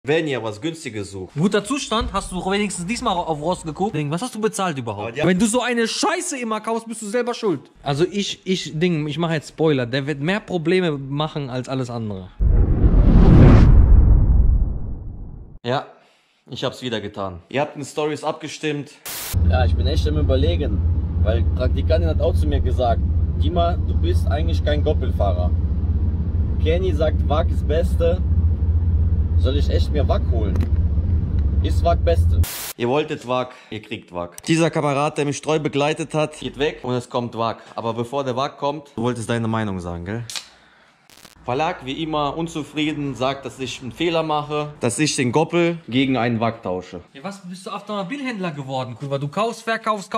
Wenn ihr was Günstiges sucht. Guter Zustand, hast du wenigstens diesmal auf Rost geguckt? Was hast du bezahlt überhaupt? Ja. Wenn du so eine Scheiße immer kaufst, bist du selber schuld. Also ich mache jetzt Spoiler, der wird mehr Probleme machen als alles andere. Ja, ich hab's wieder getan. Ihr habt in Stories abgestimmt. Ja, ich bin echt am Überlegen, weil Praktikantin hat auch zu mir gesagt, Dima, du bist eigentlich kein Goppelfahrer. Kenny sagt, WAG ist Beste. Soll ich echt mir WAG holen? Ist WAG Beste. Ihr wolltet WAG, ihr kriegt WAG. Dieser Kamerad, der mich treu begleitet hat, geht weg und es kommt WAG. Aber bevor der WAG kommt, du wolltest deine Meinung sagen, gell? Verlag wie immer unzufrieden, sagt, dass ich einen Fehler mache, dass ich den Goppel gegen einen WAG tausche. Ja, was bist du Automobilhändler geworden, Kurva? Du kaufst, verkaufst.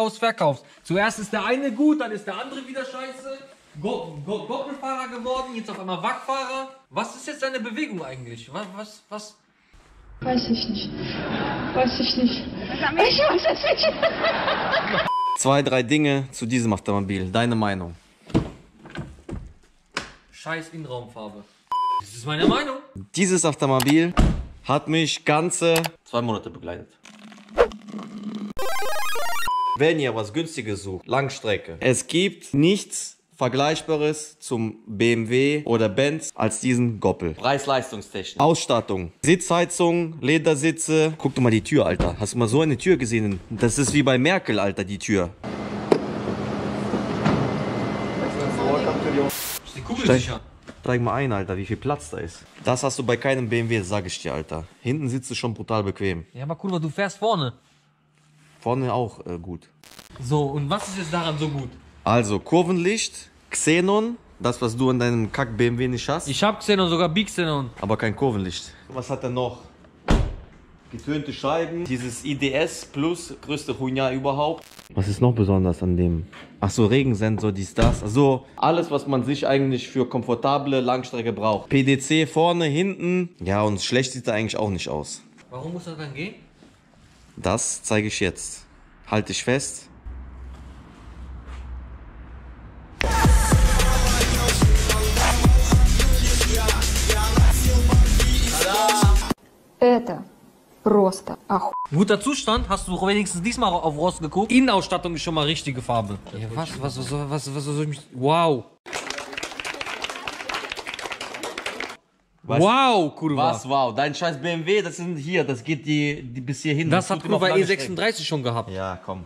Zuerst ist der eine gut, dann ist der andere wieder scheiße. Goppelfahrer geworden, jetzt auf einmal WAG-Fahrer. Was ist jetzt deine Bewegung eigentlich? Was? Weiß ich nicht. Ich weiß es nicht. 2, 3 Dinge zu diesem Automobil. Deine Meinung. Scheiß Innenraumfarbe. Das ist meine Meinung. Dieses Automobil hat mich ganze 2 Monate begleitet. Wenn ihr was Günstiges sucht, Langstrecke, es gibt nichts Vergleichbares zum BMW oder Benz als diesen Goppel. Preis-Leistungstechnik. Ausstattung. Sitzheizung, Ledersitze. Guck dir mal die Tür, Alter. Hast du mal so eine Tür gesehen? Das ist wie bei Merkel, Alter, die Tür. Ist die Kugel sicher? Steig mal ein, Alter, wie viel Platz da ist. Das hast du bei keinem BMW, sag ich dir, Alter. Hinten sitzt du schon brutal bequem. Ja, aber Kurva, du fährst vorne. Vorne auch gut. So, und was ist jetzt daran so gut? Also, Kurvenlicht, Xenon, das, was du an deinem Kack-BMW nicht hast. Ich hab Xenon, sogar Big Xenon. Aber kein Kurvenlicht. Was hat er noch? Getönte Scheiben, dieses IDS Plus, größte Hunja überhaupt. Was ist noch besonders an dem? Ach so, Regensensor, dies, das. Also alles, was man sich eigentlich für komfortable Langstrecke braucht. PDC vorne, hinten. Ja, und schlecht sieht er eigentlich auch nicht aus. Warum muss das dann gehen? Das zeige ich jetzt. Halt dich fest. Это просто охуенно. Guter Zustand, hast du wenigstens diesmal auf Rost geguckt? Innenausstattung ist schon mal richtige Farbe. Ja, was soll ich mich... Wow. Wow, Kurva. Was? Wow, dein scheiß BMW, das sind hier, das geht die bis hier hin. Das hat tut immer Kurva auf lange E36 schon gehabt. Strecken. Ja, komm.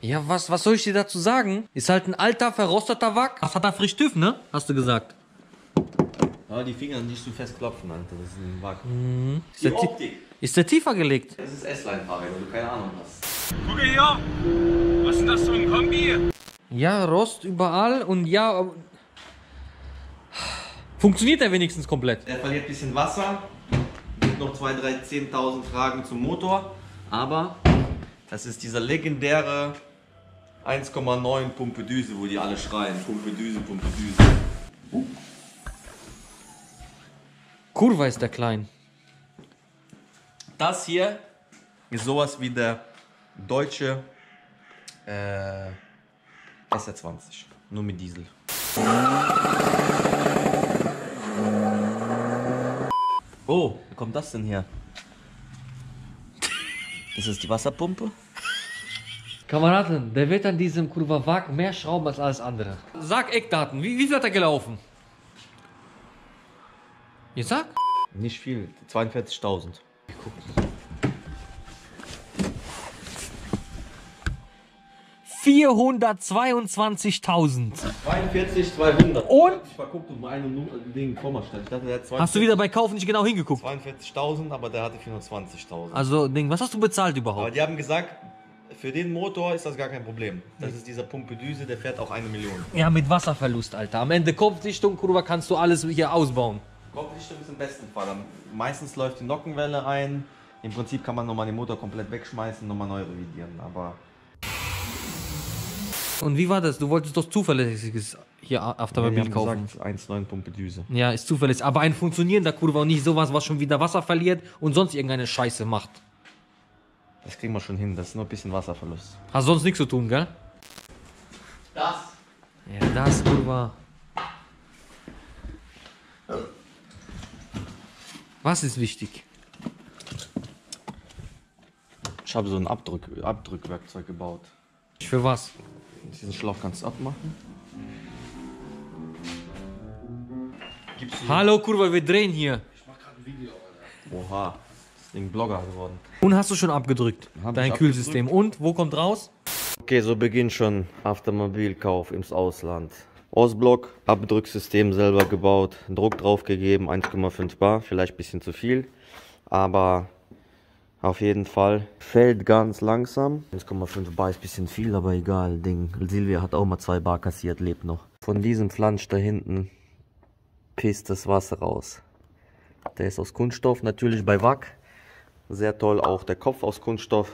Ja, was soll ich dir dazu sagen? Ist halt ein alter, verrosteter WAG. Das hat er frisch TÜV, ne? Hast du gesagt. Aber die Finger nicht so fest klopfen, Alter. Das ist ein Wagen. Mhm. Die Optik. Ist der tiefer gelegt? Das ist S-Line-Fahrrad, wenn du keine Ahnung hast. Gucke hier! Was ist denn das für ein Kombi? Ja, Rost überall und ja... Funktioniert der wenigstens komplett? Der verliert ein bisschen Wasser. Gibt noch 2, 3, 10.000 Fragen zum Motor. Aber das ist dieser legendäre 1,9 Pumpedüse, wo die alle schreien. Pumpedüse, Pumpedüse. Kurva ist der klein. Das hier ist sowas wie der deutsche SR20. Nur mit Diesel. Oh, wie kommt das denn her? Ist es die Wasserpumpe? Kameraden, der wird an diesem Kurva WAG mehr schrauben als alles andere. Sag Eckdaten, wie viel hat er gelaufen? Jetzt sag. Nicht viel, 42.000. 422.000. 42.200. Und? Ich mal guckt, um einen Ding vor mir stand. Ich dachte, der hat Hast du wieder bei Kauf nicht genau hingeguckt? 42.000, aber der hatte 420.000. Also, Ding, was hast du bezahlt Aber überhaupt? die haben gesagt, für den Motor ist das gar kein Problem. Das ist dieser Pumpedüse, der fährt auch 1 Million. Ja, mit Wasserverlust, Alter. Am Ende Kopfdichtung, Kurva, kannst du alles hier ausbauen. Kopfdichtung ist im besten Fall. Meistens läuft die Nockenwelle ein. Im Prinzip kann man nochmal den Motor komplett wegschmeißen, nochmal neu revidieren. Aber Und wie war das? Du wolltest doch zuverlässiges hier Automobil kaufen. 1,9 Pumpedüse. Ja, ist zuverlässig. Aber ein funktionierender Kurva und nicht sowas, was schon wieder Wasser verliert und sonst irgendeine Scheiße macht. Das kriegen wir schon hin. Das ist nur ein bisschen Wasserverlust. Hast sonst nichts zu tun, gell? Das. Ja, das, Kurva. Was ist wichtig? Ich habe so ein Abdrückwerkzeug gebaut. Für was? Diesen Schlauch kannst du abmachen. Hallo, Kurva, wir drehen hier. Oha, das Ding Blogger geworden. Und hast du schon abgedrückt? Hab Dein ich Kühlsystem. Und, wo kommt raus? Okay, so beginnt schon Automobilkauf ins Ausland. Ostblock, Abdrücksystem selber gebaut, Druck drauf gegeben, 1,5 bar, vielleicht ein bisschen zu viel, aber auf jeden Fall fällt ganz langsam. 1,5 bar ist ein bisschen viel, aber egal, Ding. Silvia hat auch mal 2 bar kassiert, lebt noch. Von diesem Flansch da hinten pisst das Wasser raus. Der ist aus Kunststoff, natürlich bei Wack. Sehr toll, auch der Kopf aus Kunststoff.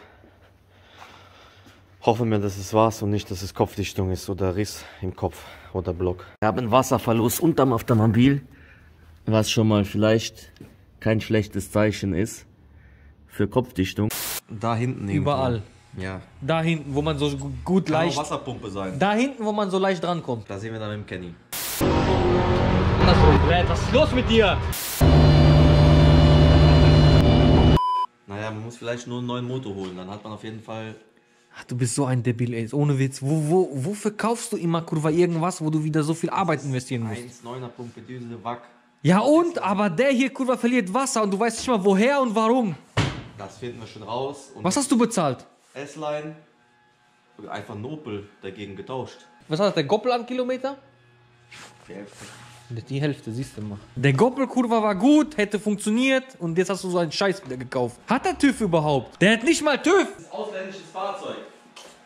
Hoffe mir, dass es war's und nicht, dass es Kopfdichtung ist oder Riss im Kopf oder Block. Wir haben Wasserverlust unterm Automobil, was schon mal vielleicht kein schlechtes Zeichen ist für Kopfdichtung. Da hinten Überall. irgendwo. Ja. Da hinten, wo man so gut Kann auch leicht... Wasserpumpe sein. Da hinten, wo man so leicht drankommt. Da sehen wir dann mit dem Kenny. Was ist los mit dir? Naja, man muss vielleicht nur einen neuen Motor holen, dann hat man auf jeden Fall... Ach, du bist so ein Debil, ey. Ohne Witz. Wofür kaufst du immer, Kurva, irgendwas, wo du wieder so viel Arbeit investieren musst? 1,9er Pumpe, Düse, Wack. Ja und? Aber der hier, Kurva, verliert Wasser und du weißt nicht mal woher und warum. Das finden wir schon raus. Und Was hast du bezahlt? S-Line, einfach Nopel dagegen getauscht. Was hat der Goppel an Kilometer? Die Hälfte. Die Hälfte, siehst du mal. Der Goppelkurva war gut, hätte funktioniert und jetzt hast du so einen Scheiß wieder gekauft. Hat der TÜV überhaupt? Der hat nicht mal TÜV. Das ist ausländisches Fahrzeug.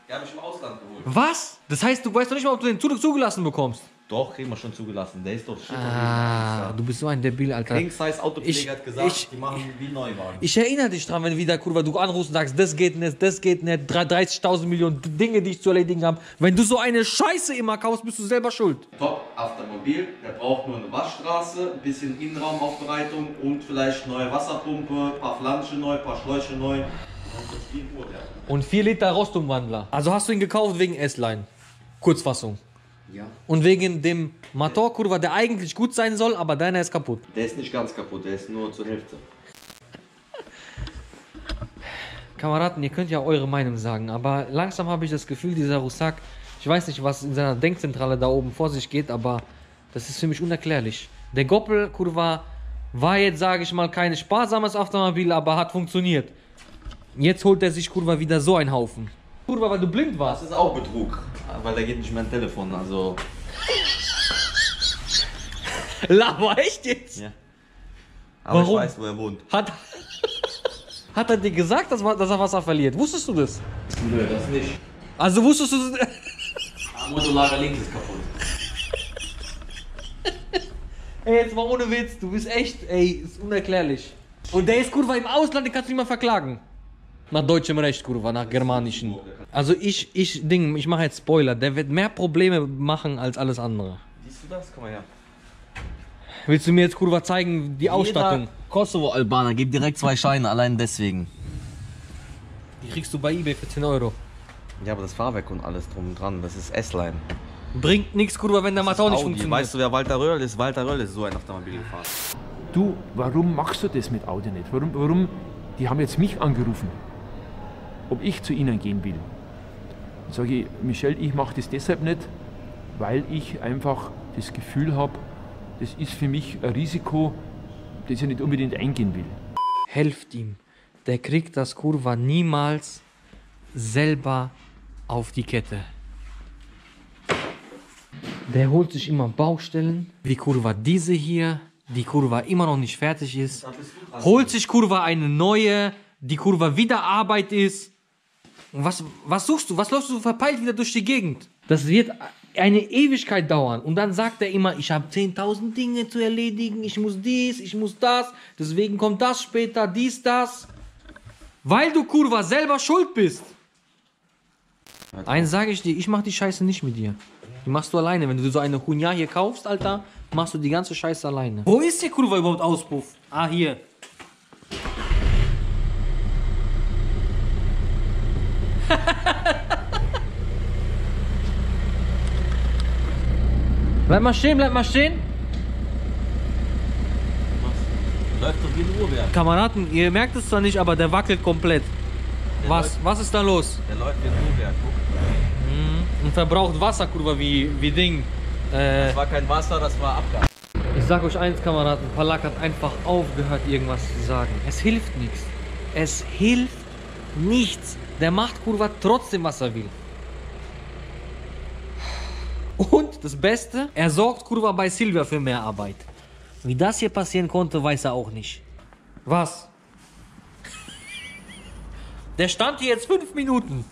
Die habe ich im Ausland geholt. Was? Das heißt, du weißt doch nicht mal, ob du den zugelassen bekommst. Doch, kriegen wir schon zugelassen. Der ist doch shit. Ah, du bist so ein Debil, Alter. King-Size Autopfleger hat gesagt, die machen wie Neuwagen. Ich erinnere dich dran, wenn wieder, Kurva, du anrufst und sagst, das geht nicht, 30.000 Millionen Dinge, die ich zu erledigen habe. Wenn du so eine Scheiße immer kaufst, bist du selber schuld. Top Automobil, der braucht nur eine Waschstraße, ein bisschen Innenraumaufbereitung und vielleicht neue Wasserpumpe, ein paar Flansche neu, ein paar Schläuche neu. Und 4 Liter Rostumwandler. Also hast du ihn gekauft wegen S-Line. Kurzfassung. Ja. Und wegen dem Motorkurva, der eigentlich gut sein soll, aber deiner ist kaputt. Der ist nicht ganz kaputt, der ist nur zur Hälfte. Kameraden, ihr könnt ja eure Meinung sagen, aber langsam habe ich das Gefühl, dieser Russak, ich weiß nicht, was in seiner Denkzentrale da oben vor sich geht, aber das ist für mich unerklärlich. Der Goppelkurva war jetzt, sage ich mal, kein sparsames Automobil, aber hat funktioniert. Jetzt holt er sich, Kurva, wieder so einen Haufen. Kurva, weil du blind warst. Das ist auch Betrug, weil da geht nicht mein Telefon, also... Laber, echt jetzt? Ja. Aber Warum? ich weiß, wo er wohnt. Hat er dir gesagt, dass er Wasser verliert? Wusstest du das? Nö, das nicht. Also wusstest du das? Motorlager links ist kaputt. Ey, jetzt mal ohne Witz, du bist echt, ey, ist unerklärlich. Und der ist, Kurva, im Ausland, den kannst du nicht mal verklagen. Nach deutschem Recht, Kurva, nach germanischen. Also ich mache jetzt Spoiler, der wird mehr Probleme machen als alles andere. Siehst du das? Komm mal her. Willst du mir jetzt, Kurva, zeigen, die Ausstattung? Kosovo-Albaner gibt direkt 2 Scheine, allein deswegen. Die kriegst du bei eBay für 10 Euro. Ja, aber das Fahrwerk und alles drum und dran, das ist S-Line. Bringt nichts, Kurva, wenn der Motor nicht funktioniert. Weißt du, wer Walter Röhrl ist? Walter Röhrl ist so ein Automobil gefahren. Du, warum machst du das mit Audi nicht? Warum? Die haben jetzt mich angerufen, ob ich zu ihnen gehen will. Dann sage ich, Michelle, ich mache das deshalb nicht, weil ich einfach das Gefühl habe, das ist für mich ein Risiko, das ich nicht unbedingt eingehen will. Helft ihm. Der kriegt das, Kurva, niemals selber auf die Kette. Der holt sich immer Baustellen, wie Kurva diese hier, die Kurva immer noch nicht fertig ist. Holt sich, Kurva, eine neue, die Kurva wieder Arbeit ist. Und was suchst du? Was läufst du verpeilt wieder durch die Gegend? Das wird eine Ewigkeit dauern. Und dann sagt er immer, ich habe 10.000 Dinge zu erledigen, ich muss dies, ich muss das, deswegen kommt das später, dies, das. Weil du, Kurva, selber schuld bist. Eins sage ich dir, ich mach die Scheiße nicht mit dir. Die machst du alleine. Wenn du so eine Hunya hier kaufst, Alter, machst du die ganze Scheiße alleine. Wo ist der, Kurva, überhaupt Auspuff? Ah, hier. Bleib mal stehen, bleib mal stehen. Läuft doch wie ein Uhrwerk. Kameraden, ihr merkt es zwar nicht, aber der wackelt komplett. Was ist da los? Der läuft jetzt so, ja, guck. Und verbraucht Wasser, kurwa, wie Ding. Das war kein Wasser, das war Abgas. Ich sag euch eins, Kameraden, Palak hat einfach aufgehört, irgendwas zu sagen. Es hilft nichts. Es hilft nichts. Der macht, kurwa, trotzdem, was er will. Und das Beste, er sorgt, kurwa, bei Silvia für mehr Arbeit. Wie das hier passieren konnte, weiß er auch nicht. Was? Der stand hier jetzt 5 Minuten.